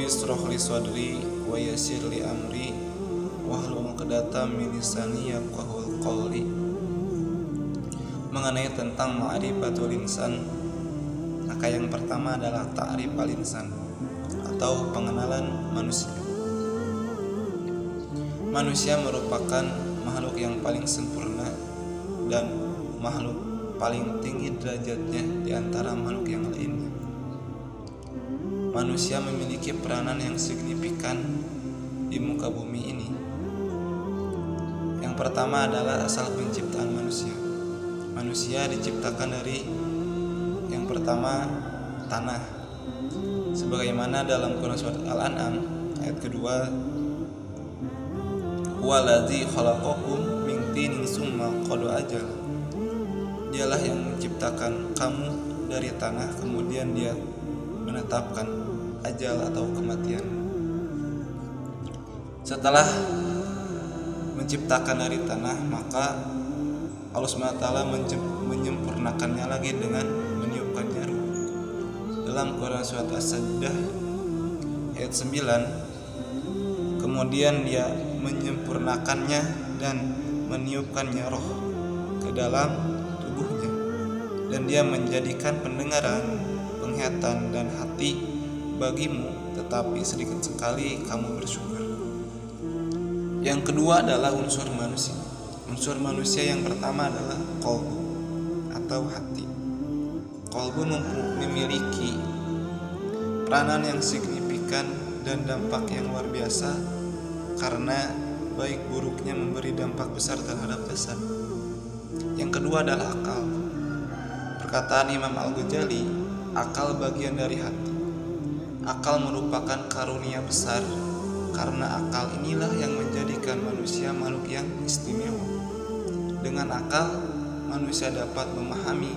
Rabbi shrah li sadri wa yassir li amri wahlul 'uqdatam min lisani yafqahul qawli. Mengenai tentang ma'rifatul insan, maka yang pertama adalah ta'rif al-insan atau pengenalan manusia. Manusia merupakan makhluk yang paling sempurna dan makhluk paling tinggi derajatnya di antara makhluk yang lainnya. Manusia memiliki peranan yang signifikan di muka bumi ini. Yang pertama adalah asal penciptaan manusia. Manusia diciptakan dari yang pertama tanah, sebagaimana dalam Quran surat Al-An'am ayat kedua, huwaladzi khalaqakum min tinin summa qada ajal. Dialah yang menciptakan kamu dari tanah, kemudian dia menetapkan ajal atau kematian. Setelah menciptakan dari tanah, maka Allah SWT menyempurnakannya lagi dengan meniupkannya ruh. Dalam Quran surat As-Sajdah ayat 9, kemudian dia menyempurnakannya dan meniupkannya roh ke dalam tubuhnya, dan dia menjadikan pendengaran, penglihatan dan hati bagimu, tetapi sedikit sekali kamu bersyukur. Yang kedua adalah unsur manusia. Unsur manusia yang pertama adalah qalbu atau hati. Qalbu memiliki peranan yang signifikan dan dampak yang luar biasa karena baik buruknya memberi dampak besar terhadap jasad. Yang kedua adalah akal. Perkataan Imam Al-Ghazali, akal bagian dari hati. Akal merupakan karunia besar karena akal inilah yang menjadikan manusia makhluk yang istimewa. Dengan akal, manusia dapat memahami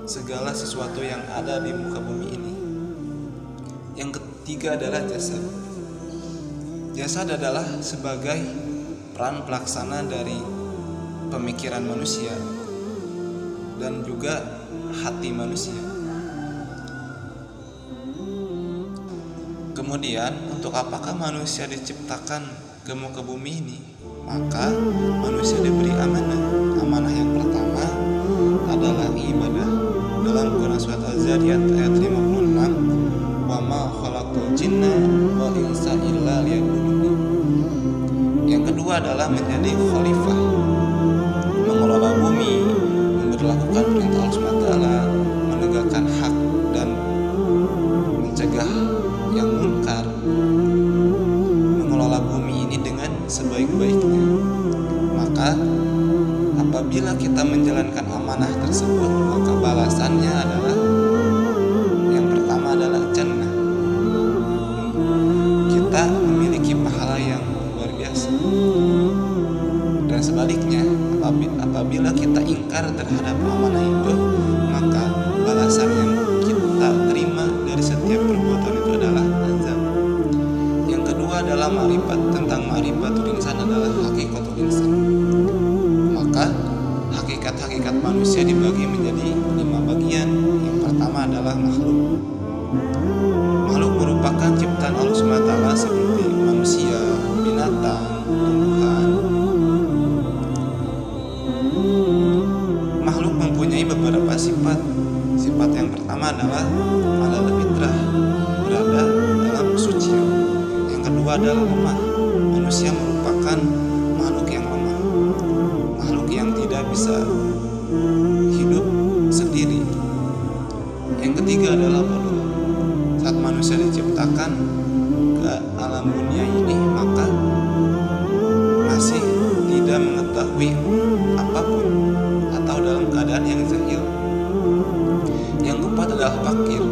segala sesuatu yang ada di muka bumi ini. Yang ketiga adalah jasad. Jasad adalah sebagai peran pelaksana dari pemikiran manusia dan juga hati manusia. Kemudian, untuk apakah manusia diciptakan ke muka bumi ini? Maka manusia diberi amanah. Amanah yang pertama adalah ibadah. Dalam Quran surat Az-Zariyat ayat 56, wa ma khalaqtul jinna wal insa illa liya'budun. Yang kedua adalah menjadi khalifah, mengelola bumi, memberlakukan perintah Allah SWT, menegakkan hak dan mencegah yang munkar, mengelola bumi ini dengan sebaik-baiknya. Maka apabila kita menjalankan amanah tersebut, maka balasannya adalah yang pertama adalah jannah. Kita memiliki pahala yang luar biasa. Dan sebaliknya, apabila kita ingkar terhadap amanah itu, maka balasan yang kita terima dari setiap perbuatan itu adalah azab. Yang kedua adalah ma'rifat. Tentang ma'rifatul insan adalah hakikatul insan. Maka hakikat-hakikat manusia dibagi menjadi 5 bagian. Yang pertama adalah makhluk. Makhluk merupakan ciptaan Allah SWT seperti manusia, binatang, tumbuhan. Makhluk mempunyai beberapa sifat. Sifat yang pertama adalah fitrah, berada dalam kesucian. Yang kedua adalah lemah. Manusia merupakan makhluk yang lemah, makhluk yang tidak bisa hidup sendiri. Yang ketiga adalah bodoh. Saat manusia diciptakan ke alam dunia ini, maka masih tidak mengetahui apapun atau dalam keadaan yang jahil. Yang keempat adalah fakir.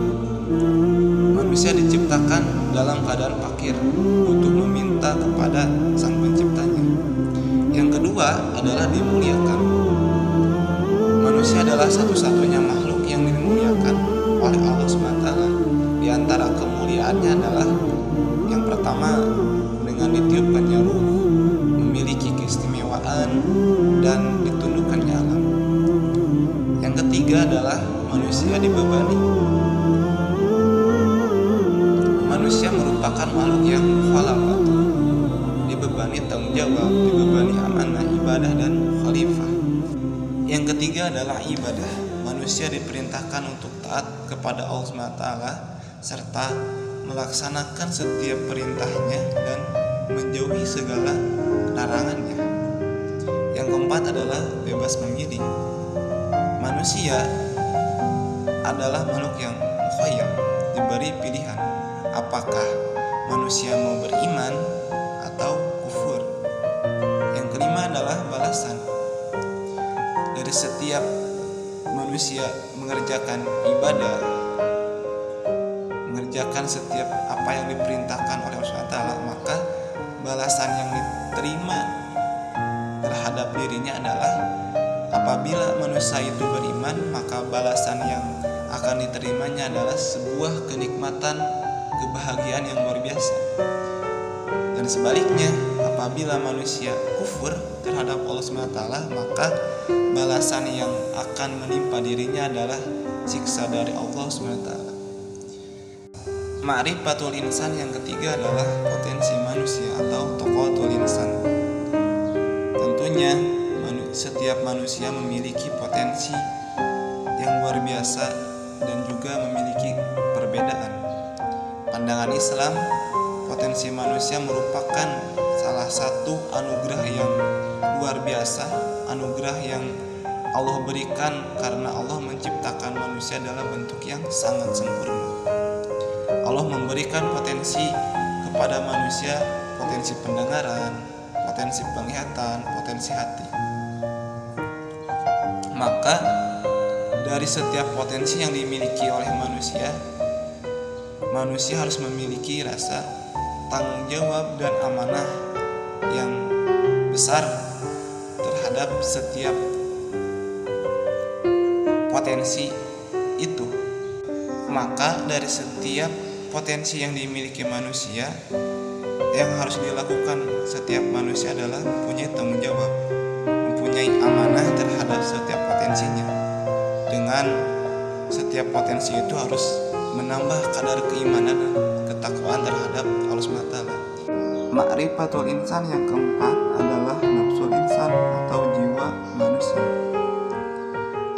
Manusia diciptakan dalam keadaan fakir, butuh meminta kepada sang penciptanya. Yang kedua adalah dimuliakan. Manusia adalah satu-satunya makhluk yang dimuliakan oleh Allah SWT. Di antara kemuliaannya adalah yang pertama dengan ditiupkannya ruh, memiliki keistimewaan dan ditundukkannya alam. Yang ketiga adalah manusia dibebani. Manusia merupakan makhluk yang mukhalafah, dibebani tanggung jawab, dibebani amanah, ibadah, dan khalifah. Yang ketiga adalah ibadah. Manusia diperintahkan untuk taat kepada Allah SWT serta melaksanakan setiap perintahnya dan menjauhi segala larangannya. Yang keempat adalah bebas memilih. Manusia adalah makhluk yang mukhayyar, diberi pilihan apakah manusia mau beriman atau kufur. Yang kelima adalah balasan. Dari setiap manusia mengerjakan ibadah, mengerjakan setiap apa yang diperintahkan oleh Allah SWT, maka balasan yang diterima terhadap dirinya adalah apabila manusia itu beriman, maka balasan yang akan diterimanya adalah sebuah kenikmatan, kebahagiaan yang luar biasa. Dan sebaliknya, apabila manusia kufur terhadap Allah SWT, maka balasan yang akan menimpa dirinya adalah siksa dari Allah SWT. Ma'rifatul insan yang ketiga adalah potensi manusia atau toqatul insan. Tentunya setiap manusia memiliki potensi yang luar biasa dan juga memiliki perbedaan. Pandangan Islam, potensi manusia merupakan salah satu anugerah yang luar biasa, anugerah yang Allah berikan karena Allah menciptakan manusia dalam bentuk yang sangat sempurna. Allah memberikan potensi kepada manusia, potensi pendengaran, potensi penglihatan, potensi hati. Maka dari setiap potensi yang dimiliki oleh manusia, manusia harus memiliki rasa tanggung jawab dan amanah yang besar terhadap setiap potensi itu. Maka dari setiap potensi yang dimiliki manusia, yang harus dilakukan setiap manusia adalah mempunyai tanggung jawab, mempunyai amanah terhadap setiap potensinya. Dengan setiap potensi itu harus menambah kadar keimanan dan ketakwaan terhadap Allah SWT. Ma'rifatul insan yang keempat adalah nafsul insan atau jiwa manusia.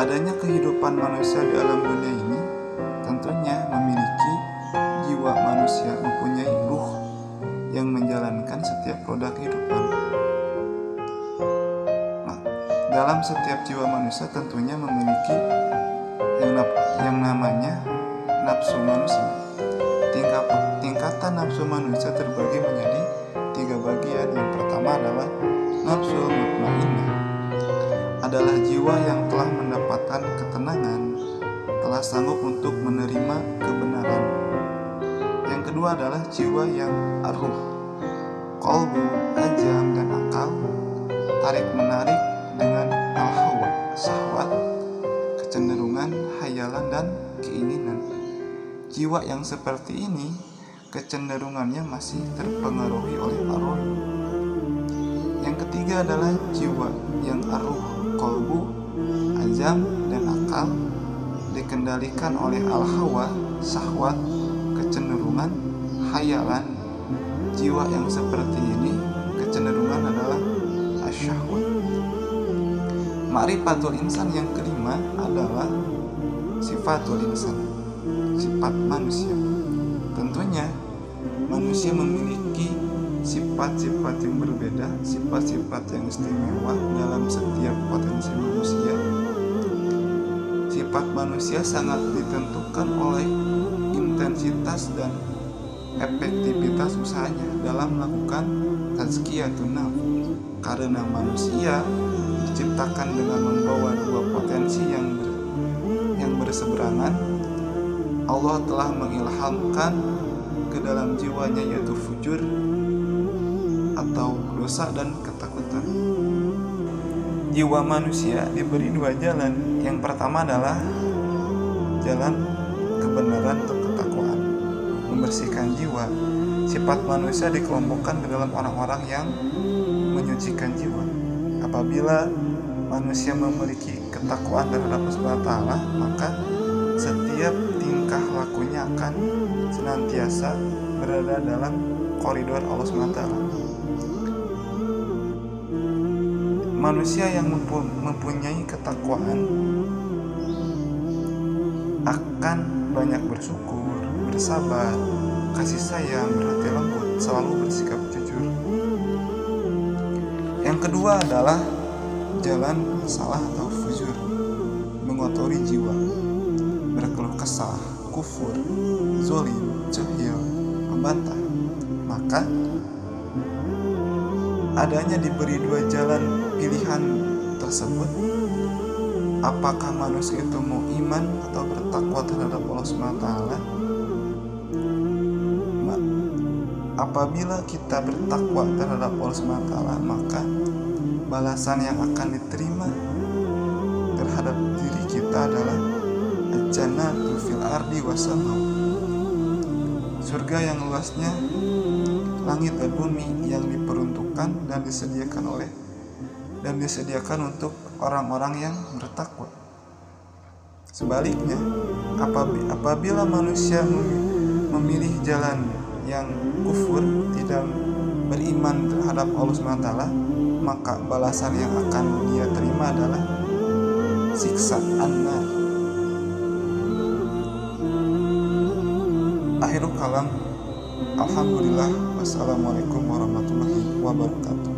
Adanya kehidupan manusia di alam dunia ini tentunya memiliki jiwa manusia, mempunyai ruh yang menjalankan setiap roda kehidupan. Dalam setiap jiwa manusia tentunya memiliki yang namanya nafsu manusia. Tingkatan nafsu manusia terbagi menjadi 3 bagian. Yang pertama adalah nafsu mutmainnah, adalah jiwa yang telah mendapatkan ketenangan, telah sanggup untuk menerima kebenaran. Yang kedua adalah jiwa yang ar-ruh, qalbu, ajam, dan akal, tarik menarik dengan al-hawa, syahwat, kecenderungan, hayalan, dan keinginan. Jiwa yang seperti ini kecenderungannya masih terpengaruhi oleh ar-ruh. Yang ketiga adalah jiwa yang ar-ruh, qalbu, ajam, dan akal, dikendalikan oleh al-hawa, syahwat, kecenderungan, hayalan. Jiwa yang seperti ini kecenderungan adalah asyahwat. Ma'rifatul insan yang kelima adalah sifatul insan, sifat manusia. Tentunya manusia memiliki sifat-sifat yang berbeda, sifat-sifat yang istimewa dalam setiap potensi manusia. Sifat manusia sangat ditentukan oleh intensitas dan efektivitas usahanya dalam melakukan tazkiyatun nafs. Karena manusia diciptakan dengan membawa 2 potensi yang berseberangan, Allah telah mengilhamkan ke dalam jiwanya yaitu fujur atau dosa dan ketakutan. Jiwa manusia diberi 2 jalan. Yang pertama adalah jalan kebenaran atau ketakwaan, membersihkan jiwa. Sifat manusia dikelompokkan ke dalam orang-orang yang menyucikan jiwa. Apabila manusia memiliki ketakwaan terhadap Allah SWT, maka setiap setiap tingkah lakunya akan senantiasa berada dalam koridor Allah SWT. Manusia yang mempunyai ketakwaan akan banyak bersyukur, bersabar, kasih sayang, berhati lembut, selalu bersikap jujur. Yang kedua adalah jalan salah atau fujur, mengotori jiwa, berkeluh kesah, kufur, zolim, jahil, membantah. Maka adanya diberi dua jalan pilihan tersebut, apakah manusia itu mau iman atau bertakwa terhadap Allah SWT. Apabila kita bertakwa terhadap Allah SWT, maka balasan yang akan diterima terhadap diri kita adalah al-jannatu fil ardi wasamau, surga yang luasnya langit dan bumi, yang diperuntukkan dan disediakan untuk orang-orang yang bertakwa. Sebaliknya, apabila manusia memilih jalan yang kufur, tidak beriman terhadap Allah SWT, maka balasan yang akan dia terima adalah siksa an-nar. Akhirul kalam, alhamdulillah, wassalamualaikum warahmatullahi wabarakatuh.